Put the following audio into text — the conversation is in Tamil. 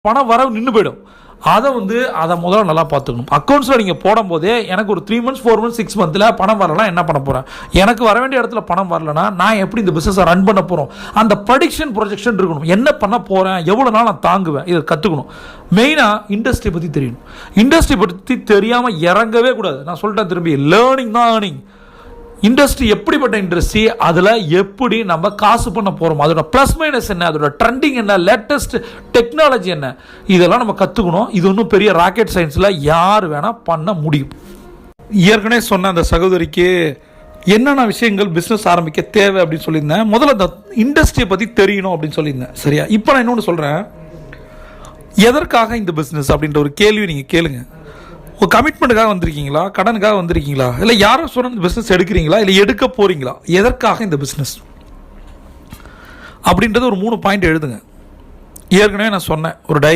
பணம் வரவு நின்று போயிடும். அதை முதல்ல நல்லா பார்த்துக்கணும். அக்கௌண்ட்ஸில் நீங்கள் போடும்போதே எனக்கு ஒரு 3 months 4 months 6 months பணம் வரலனா என்ன பண்ண போகிறேன், எனக்கு வர வேண்டிய இடத்துல பணம் வரலனா நான் எப்படி இந்த பிஸ்னஸை ரன் பண்ண போகிறோம், அந்த ப்ரடிக்ஷன் ப்ரொஜெக்ஷன் இருக்கணும். என்ன பண்ண போகிறேன், எவ்வளோ நாள் நான் தாங்குவேன், இதை கற்றுக்கணும். மெயினாக இண்டஸ்ட்ரி பற்றி தெரியணும். இண்டஸ்ட்ரி பற்றி தெரியாமல் இறங்கவே கூடாது. நான் சொல்லிட்டேன் திரும்பி, லேர்னிங் தான் ஏர்னிங். இண்டஸ்ட்ரி எப்படிப்பட்ட இண்டஸ்ட்ரி, அதில் எப்படி நம்ம காசு பண்ண போகிறோம், அதோட ப்ளஸ் மைனஸ் என்ன, அதோட ட்ரெண்டிங் என்ன, லேட்டஸ்ட் டெக்னாலஜி என்ன, இதெல்லாம் நம்ம கற்றுக்கணும். இது ஒன்றும் பெரிய ராக்கெட் சயின்ஸில் யார் வேணால் பண்ண முடியும். ஏற்கனவே சொன்ன அந்த சகோதரிக்கு என்னென்ன விஷயங்கள் பிஸ்னஸ் ஆரம்பிக்க தேவை அப்படின்னு சொல்லியிருந்தேன். முதல்ல அந்த இண்டஸ்ட்ரியை பற்றி தெரியணும் அப்படின்னு சொல்லியிருந்தேன். சரியா? இப்போ நான் இன்னொன்று சொல்கிறேன். எதற்காக இந்த பிஸ்னஸ் அப்படின்ற ஒரு கேள்வி நீங்கள் கேளுங்க. ஒரு கமிட்மெண்ட்டுக்காக வந்திருக்கீங்களா, கடனுக்காக வந்திருக்கீங்களா, இல்லை யாரும் சொன்ன இந்த பிஸ்னஸ் எடுக்கிறீங்களா, இல்லை எடுக்க போகிறீங்களா, எதற்காக இந்த பிஸ்னஸ் அப்படின்றது ஒரு 3 பாயிண்ட் எழுதுங்க. ஏற்கனவே நான் சொன்னேன், ஒரு